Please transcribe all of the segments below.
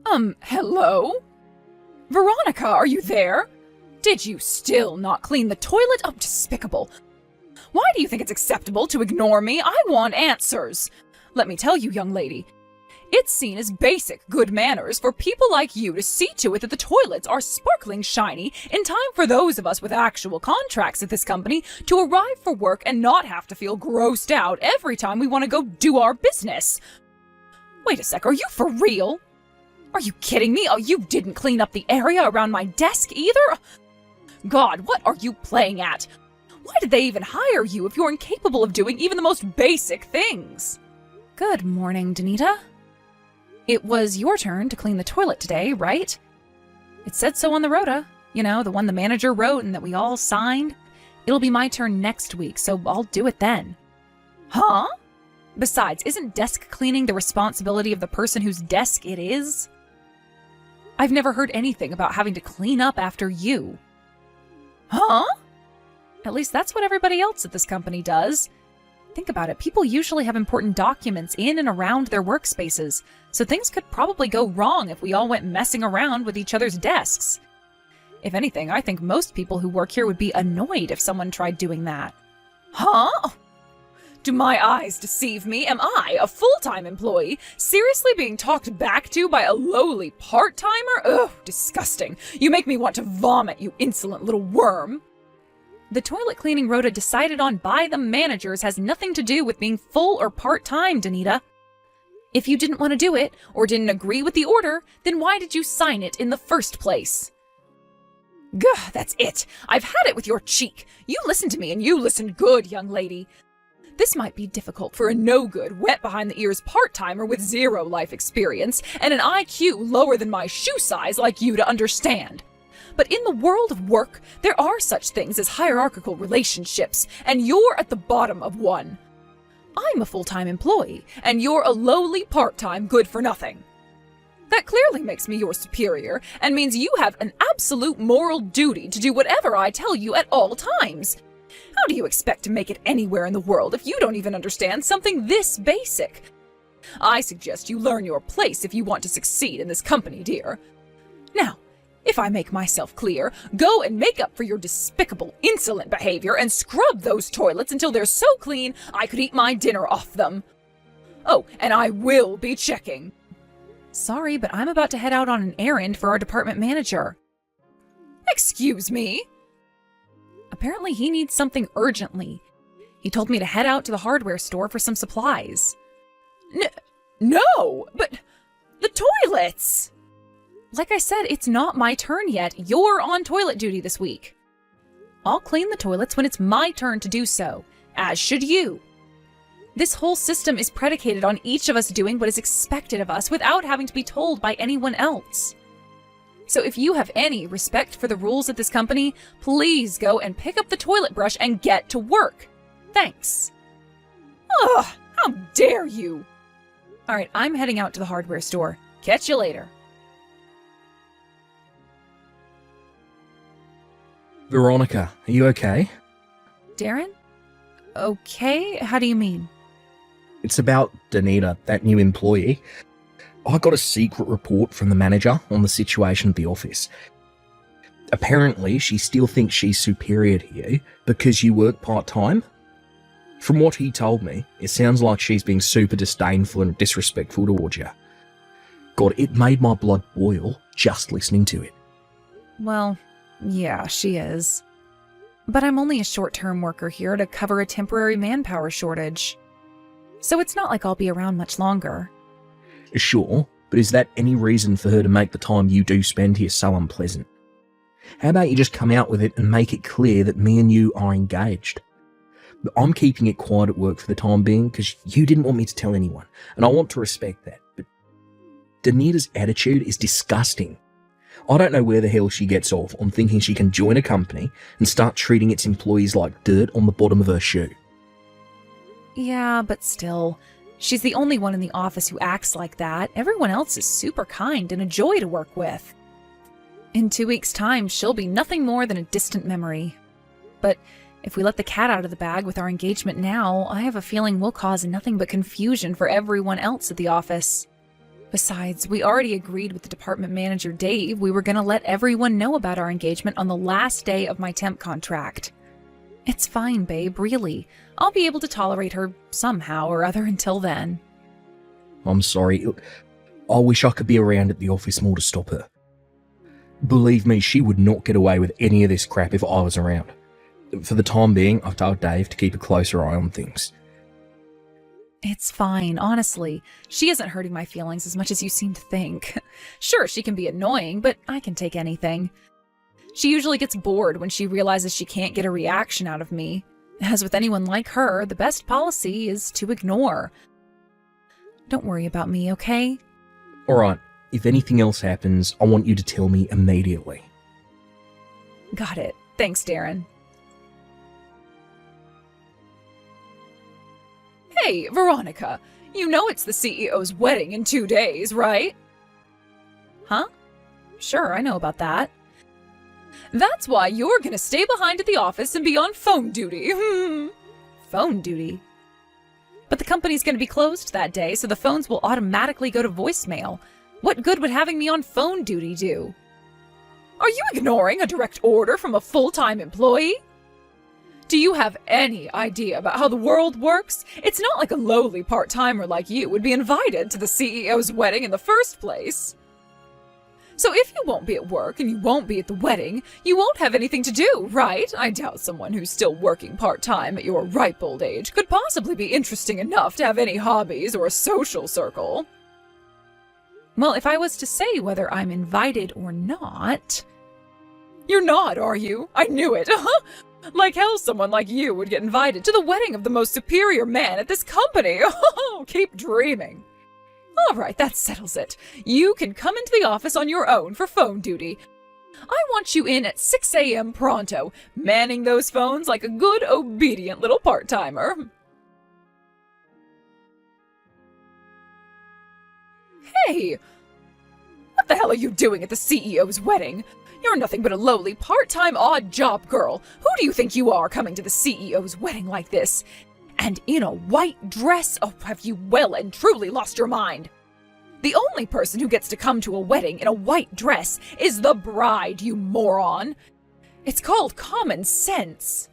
Hello? Veronica, are you there? Did you still not clean the toilet? Oh, despicable. Why do you think it's acceptable to ignore me? I want answers. Let me tell you, young lady, it's seen as basic good manners for people like you to see to it that the toilets are sparkling shiny in time for those of us with actual contracts at this company to arrive for work and not have to feel grossed out every time we want to go do our business. Wait a sec, are you for real? Are you kidding me? Oh, you didn't clean up the area around my desk either? God, what are you playing at? Why did they even hire you if you're incapable of doing even the most basic things? Good morning, Danita. It was your turn to clean the toilet today, right? It said so on the rota. You know, the one the manager wrote and that we all signed. It'll be my turn next week, so I'll do it then. Huh? Besides, isn't desk cleaning the responsibility of the person whose desk it is? I've never heard anything about having to clean up after you. Huh? At least that's what everybody else at this company does. Think about it, people usually have important documents in and around their workspaces, so things could probably go wrong if we all went messing around with each other's desks. If anything, I think most people who work here would be annoyed if someone tried doing that. Huh? Do my eyes deceive me? Am I, a full-time employee, seriously being talked back to by a lowly part-timer? Ugh, disgusting. You make me want to vomit, you insolent little worm. The toilet cleaning rota decided on by the managers has nothing to do with being full or part-time, Danita. If you didn't want to do it, or didn't agree with the order, then why did you sign it in the first place? Gah, that's it. I've had it with your cheek. You listened to me, and you listened good, young lady. This might be difficult for a no-good, wet-behind-the-ears part-timer with zero life experience and an IQ lower than my shoe size like you to understand. But in the world of work, there are such things as hierarchical relationships, and you're at the bottom of one. I'm a full-time employee, and you're a lowly part-time good-for-nothing. That clearly makes me your superior, and means you have an absolute moral duty to do whatever I tell you at all times. How do you expect to make it anywhere in the world if you don't even understand something this basic? I suggest you learn your place if you want to succeed in this company, dear. Now, if I make myself clear, go and make up for your despicable, insolent behavior and scrub those toilets until they're so clean I could eat my dinner off them. Oh, and I will be checking. Sorry, but I'm about to head out on an errand for our department manager. Excuse me? Apparently he needs something urgently. He told me to head out to the hardware store for some supplies. No, but the toilets! Like I said, it's not my turn yet. You're on toilet duty this week. I'll clean the toilets when it's my turn to do so, as should you. This whole system is predicated on each of us doing what is expected of us without having to be told by anyone else. So if you have any respect for the rules at this company, please go and pick up the toilet brush and get to work. Thanks. Ugh, how dare you! All right, I'm heading out to the hardware store. Catch you later. Veronica, are you okay? Darren? Okay, how do you mean? It's about Danita, that new employee. I got a secret report from the manager on the situation at the office. Apparently, she still thinks she's superior to you because you work part-time. From what he told me, it sounds like she's being super disdainful and disrespectful towards you. God, it made my blood boil just listening to it. Well, yeah, she is. But I'm only a short-term worker here to cover a temporary manpower shortage. So it's not like I'll be around much longer. Sure, but is that any reason for her to make the time you do spend here so unpleasant? How about you just come out with it and make it clear that me and you are engaged? I'm keeping it quiet at work for the time being because you didn't want me to tell anyone, and I want to respect that, but Danita's attitude is disgusting. I don't know where the hell she gets off on thinking she can join a company and start treating its employees like dirt on the bottom of her shoe. Yeah, but still, she's the only one in the office who acts like that. Everyone else is super kind and a joy to work with. In 2 weeks' time, she'll be nothing more than a distant memory. But if we let the cat out of the bag with our engagement now, I have a feeling we'll cause nothing but confusion for everyone else at the office. Besides, we already agreed with the department manager, Dave, we were going to let everyone know about our engagement on the last day of my temp contract. It's fine, babe, really. I'll be able to tolerate her somehow or other until then. I'm sorry. I wish I could be around at the office more to stop her. Believe me, she would not get away with any of this crap if I was around. For the time being, I've told Dave to keep a closer eye on things. It's fine, honestly. She isn't hurting my feelings as much as you seem to think. Sure, she can be annoying, but I can take anything. She usually gets bored when she realizes she can't get a reaction out of me. As with anyone like her, the best policy is to ignore. Don't worry about me, okay? Alright, if anything else happens, I want you to tell me immediately. Got it. Thanks, Darren. Hey, Veronica, you know it's the CEO's wedding in 2 days, right? Huh? Sure, I know about that. That's why you're gonna stay behind at the office and be on phone duty. Phone duty? But the company's gonna be closed that day, so the phones will automatically go to voicemail. What good would having me on phone duty do? Are you ignoring a direct order from a full-time employee? Do you have any idea about how the world works? It's not like a lowly part-timer like you would be invited to the CEO's wedding in the first place. So if you won't be at work and you won't be at the wedding, you won't have anything to do, right? I doubt someone who's still working part-time at your ripe old age could possibly be interesting enough to have any hobbies or a social circle. Well, if I was to say whether I'm invited or not... You're not, are you? I knew it. Like hell someone like you would get invited to the wedding of the most superior man at this company. Keep dreaming. All right, that settles it. You can come into the office on your own for phone duty. I want you in at 6 a.m. pronto, manning those phones like a good, obedient little part-timer. Hey! What the hell are you doing at the CEO's wedding? You're nothing but a lowly, part-time, odd-job girl. Who do you think you are coming to the CEO's wedding like this? And in a white dress? Oh, have you well and truly lost your mind? The only person who gets to come to a wedding in a white dress is the bride, you moron. It's called common sense.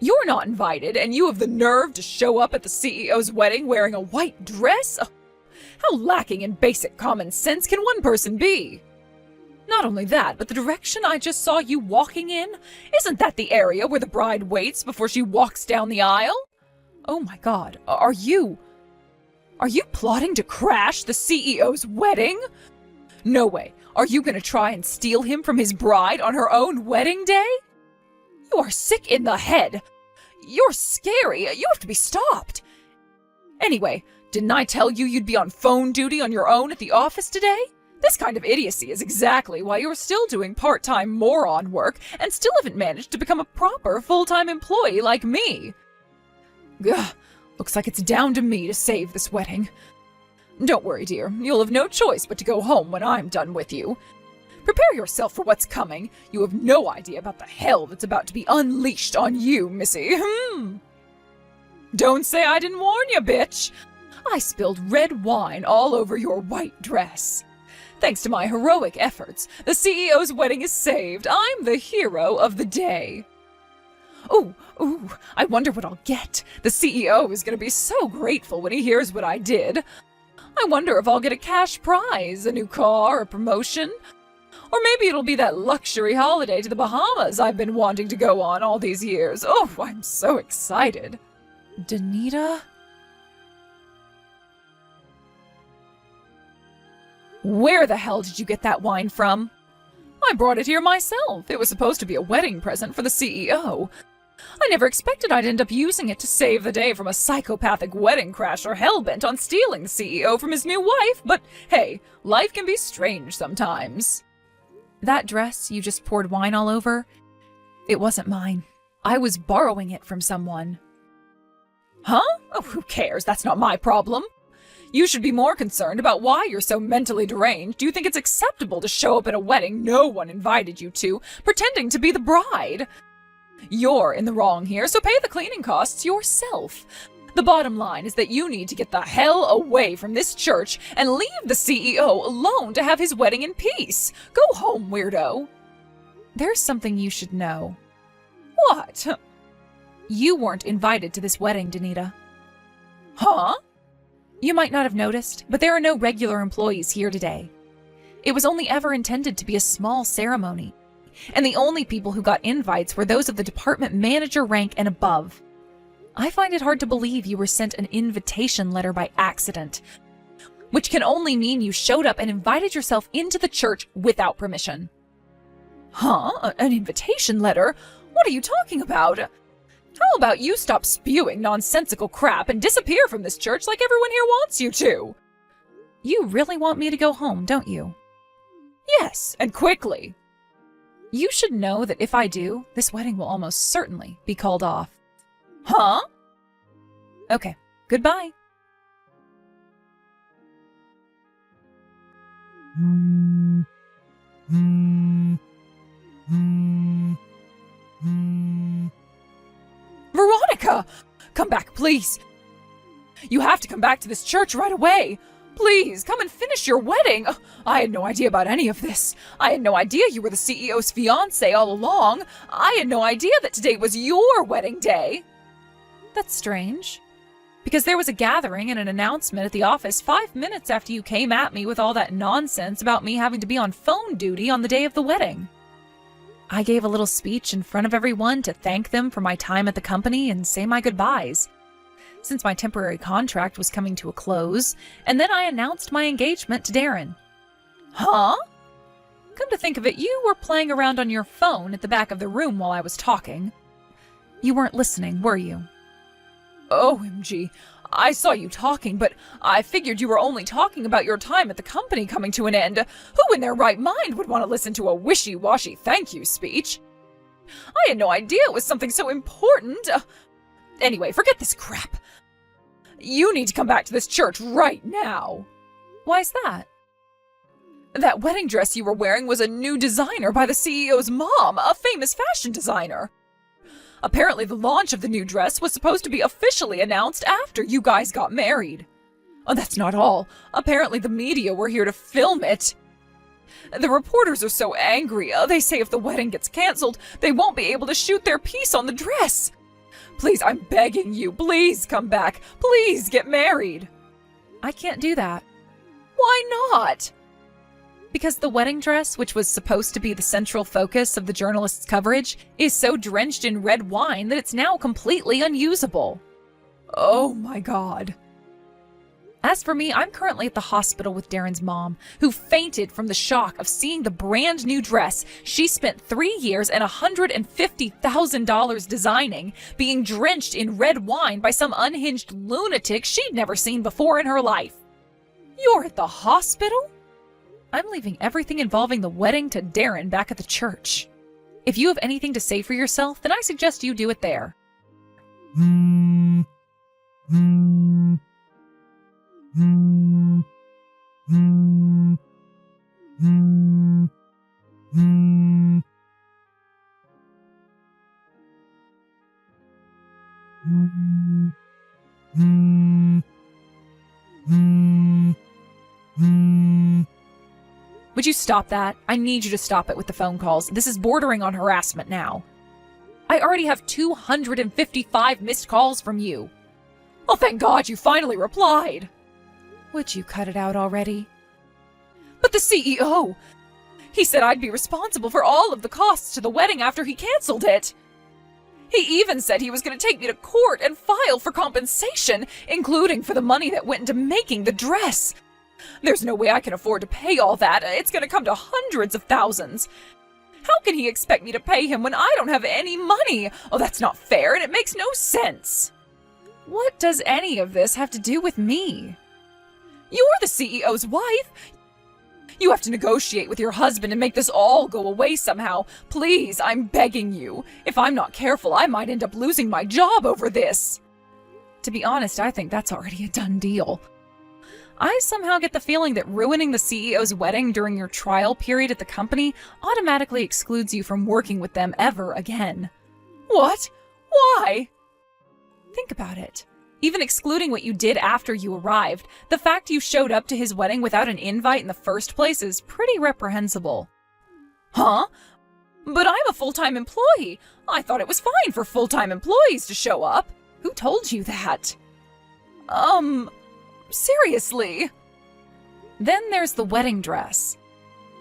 You're not invited, and you have the nerve to show up at the CEO's wedding wearing a white dress? Oh, how lacking in basic common sense can one person be? Not only that, but the direction I just saw you walking in, isn't that the area where the bride waits before she walks down the aisle? Oh my God, are you plotting to crash the CEO's wedding? No way. Are you gonna try and steal him from his bride on her own wedding day? You are sick in the head. You're scary. You have to be stopped. Anyway, didn't I tell you you'd be on phone duty on your own at the office today? This kind of idiocy is exactly why you're still doing part-time moron work and still haven't managed to become a proper full-time employee like me. Ugh, looks like it's down to me to save this wedding. Don't worry, dear. You'll have no choice but to go home when I'm done with you. Prepare yourself for what's coming. You have no idea about the hell that's about to be unleashed on you, missy. Don't say I didn't warn you, bitch. I spilled red wine all over your white dress. Thanks to my heroic efforts, the CEO's wedding is saved. I'm the hero of the day. Ooh, I wonder what I'll get. The CEO is going to be so grateful when he hears what I did. I wonder if I'll get a cash prize, a new car, a promotion. Or maybe it'll be that luxury holiday to the Bahamas I've been wanting to go on all these years. Oh, I'm so excited. Danita? Where the hell did you get that wine from? I brought it here myself. It was supposed to be a wedding present for the CEO. I never expected I'd end up using it to save the day from a psychopathic wedding crasher hell-bent on stealing the CEO from his new wife, but hey, life can be strange sometimes. That dress you just poured wine all over, it wasn't mine. I was borrowing it from someone. Huh? Oh, who cares? That's not my problem. You should be more concerned about why you're so mentally deranged. Do you think it's acceptable to show up at a wedding no one invited you to, pretending to be the bride? You're in the wrong here, so pay the cleaning costs yourself. The bottom line is that you need to get the hell away from this church and leave the CEO alone to have his wedding in peace. Go home, weirdo. There's something you should know. What? You weren't invited to this wedding, Danita. Huh? You might not have noticed, but there are no regular employees here today. It was only ever intended to be a small ceremony, and the only people who got invites were those of the department manager rank and above. I find it hard to believe you were sent an invitation letter by accident, which can only mean you showed up and invited yourself into the church without permission. Huh? An invitation letter? What are you talking about? How about you stop spewing nonsensical crap and disappear from this church like everyone here wants you to? You really want me to go home, don't you? Yes, and quickly. You should know that if I do, this wedding will almost certainly be called off. Huh? Okay, goodbye. Veronica! Come back, please! You have to come back to this church right away! Please, come and finish your wedding! I had no idea about any of this. I had no idea you were the CEO's fiancé all along. I had no idea that today was your wedding day. That's strange. Because there was a gathering and an announcement at the office 5 minutes after you came at me with all that nonsense about me having to be on phone duty on the day of the wedding. I gave a little speech in front of everyone to thank them for my time at the company and say my goodbyes, since my temporary contract was coming to a close, and then I announced my engagement to Darren. Huh? Come to think of it, you were playing around on your phone at the back of the room while I was talking. You weren't listening, were you? OMG, I saw you talking, but I figured you were only talking about your time at the company coming to an end. Who in their right mind would want to listen to a wishy-washy thank you speech? I had no idea it was something so important. Anyway, forget this crap. You need to come back to this church right now. Why's that? That wedding dress you were wearing was a new designer by the CEO's mom, a famous fashion designer. Apparently the launch of the new dress was supposed to be officially announced after you guys got married. Oh, that's not all. Apparently the media were here to film it. The reporters are so angry. They say if the wedding gets canceled, they won't be able to shoot their piece on the dress. Please, I'm begging you, please come back. Please get married. I can't do that. Why not? Because the wedding dress, which was supposed to be the central focus of the journalists' coverage, is so drenched in red wine that it's now completely unusable. Oh my God. As for me, I'm currently at the hospital with Darren's mom, who fainted from the shock of seeing the brand new dress she spent 3 years and $150,000 designing, being drenched in red wine by some unhinged lunatic she'd never seen before in her life. You're at the hospital? I'm leaving everything involving the wedding to Darren back at the church. If you have anything to say for yourself, then I suggest you do it there. Would you stop that? I need you to stop it with the phone calls. This is bordering on harassment now. I already have 255 missed calls from you. Oh, thank God you finally replied. Would you cut it out already? But the CEO! He said I'd be responsible for all of the costs to the wedding after he canceled it. He even said he was going to take me to court and file for compensation, including for the money that went into making the dress. There's no way I can afford to pay all that. It's going to come to hundreds of thousands. How can he expect me to pay him when I don't have any money? Oh, that's not fair, and it makes no sense. What does any of this have to do with me? You're the CEO's wife. You have to negotiate with your husband and make this all go away somehow. Please, I'm begging you. If I'm not careful, I might end up losing my job over this. To be honest, I think that's already a done deal. I somehow get the feeling that ruining the CEO's wedding during your trial period at the company automatically excludes you from working with them ever again. What? Why? Think about it. Even excluding what you did after you arrived, the fact you showed up to his wedding without an invite in the first place is pretty reprehensible. Huh? But I'm a full-time employee. I thought it was fine for full-time employees to show up. Who told you that? Seriously? Then there's the wedding dress.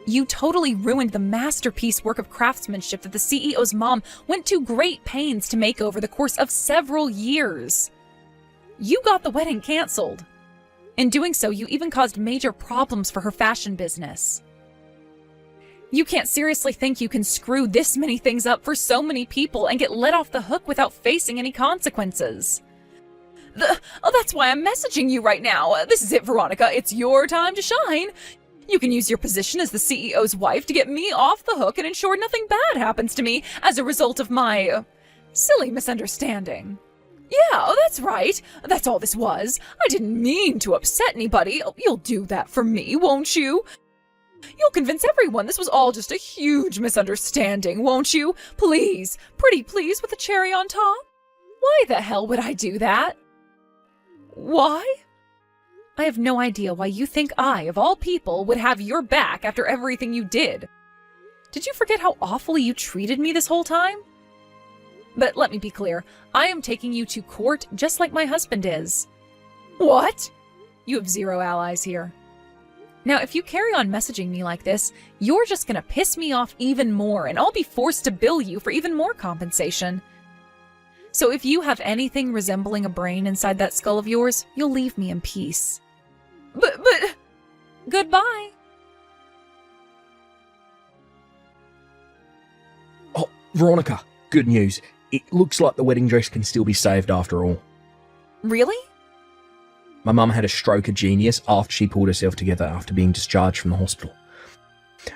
You totally ruined the masterpiece work of craftsmanship that the CEO's mom went to great pains to make over the course of several years. You got the wedding canceled. In doing so, you even caused major problems for her fashion business. You can't seriously think you can screw this many things up for so many people and get let off the hook without facing any consequences. That's why I'm messaging you right now. This is it, Veronica. It's your time to shine. You can use your position as the CEO's wife to get me off the hook and ensure nothing bad happens to me as a result of my silly misunderstanding. Yeah, that's right. That's all this was. I didn't mean to upset anybody. You'll do that for me, won't you? You'll convince everyone this was all just a huge misunderstanding, won't you? Please, pretty please with a cherry on top. Why the hell would I do that? Why? I have no idea why you think I, of all people, would have your back after everything you did. Did you forget how awfully you treated me this whole time? But let me be clear, I am taking you to court just like my husband is. What? You have zero allies here. Now, if you carry on messaging me like this, you're just gonna piss me off even more, and I'll be forced to bill you for even more compensation. So if you have anything resembling a brain inside that skull of yours, you'll leave me in peace. But... Goodbye. Oh, Veronica, good news. It looks like the wedding dress can still be saved after all. Really? My mum had a stroke of genius after she pulled herself together after being discharged from the hospital.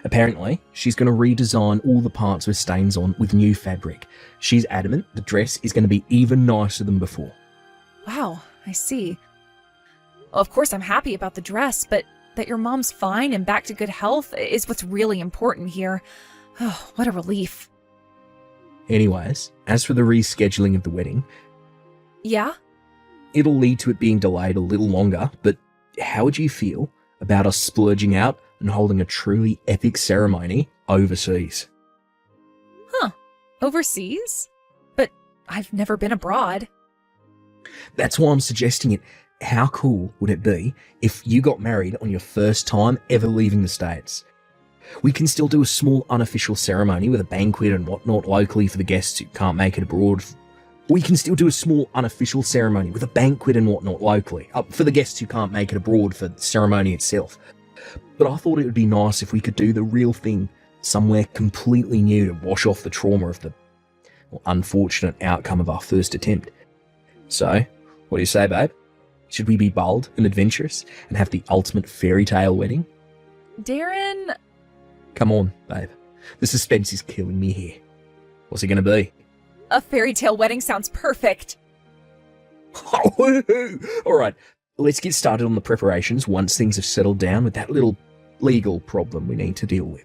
Apparently, she's going to redesign all the parts with stains on with new fabric. She's adamant the dress is going to be even nicer than before. Wow, I see. Well, of course I'm happy about the dress, but that your mom's fine and back to good health is what's really important here. Oh, what a relief. Anyways, as for the rescheduling of the wedding... Yeah? It'll lead to it being delayed a little longer, but how would you feel about us splurging out and holding a truly epic ceremony overseas? Huh. Overseas? But I've never been abroad. That's why I'm suggesting it. How cool would it be if you got married on your first time ever leaving the States? We can still do a small unofficial ceremony with a banquet and whatnot locally for the guests who can't make it abroad. We can still do a small unofficial ceremony with a banquet and whatnot locally for the guests who can't make it abroad for the ceremony itself. But I thought it would be nice if we could do the real thing somewhere completely new to wash off the trauma of the unfortunate outcome of our first attempt. So, what do you say, babe? Should we be bold and adventurous and have the ultimate fairy tale wedding? Darren... Come on, babe. The suspense is killing me here. What's it going to be? A fairy tale wedding sounds perfect. All right, let's get started on the preparations once things have settled down with that little legal problem we need to deal with.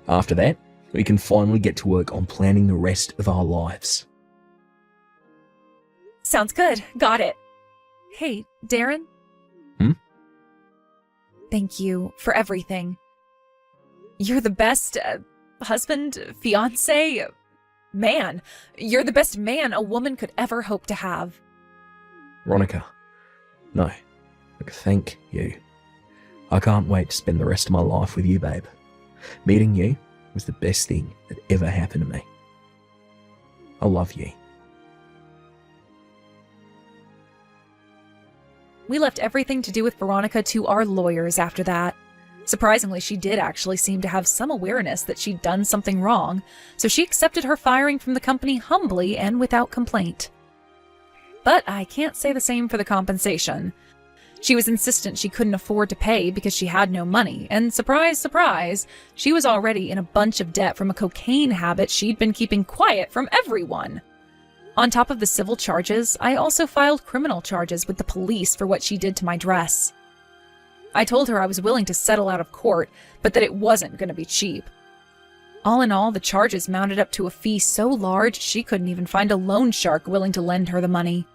After that, we can finally get to work on planning the rest of our lives. Sounds good. Got it. Hey, Darren? Thank you for everything. You're the best husband, fiancé, man. You're the best man a woman could ever hope to have. Veronica, no. Look, thank you. I can't wait to spend the rest of my life with you, babe. Meeting you was the best thing that ever happened to me. I love you. We left everything to do with Veronica to our lawyers after that. Surprisingly, she did actually seem to have some awareness that she'd done something wrong, so she accepted her firing from the company humbly and without complaint. But I can't say the same for the compensation. She was insistent she couldn't afford to pay because she had no money, and surprise, surprise, she was already in a bunch of debt from a cocaine habit she'd been keeping quiet from everyone. On top of the civil charges, I also filed criminal charges with the police for what she did to my dress. I told her I was willing to settle out of court, but that it wasn't going to be cheap. All in all, the charges mounted up to a fee so large she couldn't even find a loan shark willing to lend her the money.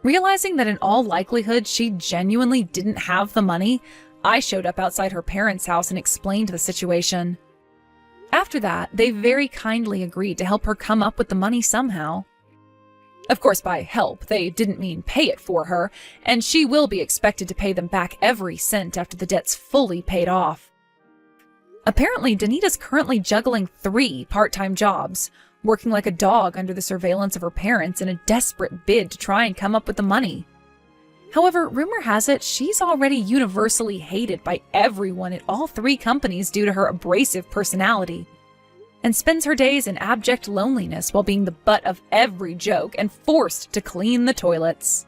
Realizing that in all likelihood she genuinely didn't have the money, I showed up outside her parents' house and explained the situation. After that, they very kindly agreed to help her come up with the money somehow. Of course, by help, they didn't mean pay it for her, and she will be expected to pay them back every cent after the debt's fully paid off. Apparently, Danita's currently juggling 3 part-time jobs, working like a dog under the surveillance of her parents in a desperate bid to try and come up with the money. However, rumor has it she's already universally hated by everyone at all 3 companies due to her abrasive personality, and spends her days in abject loneliness while being the butt of every joke and forced to clean the toilets.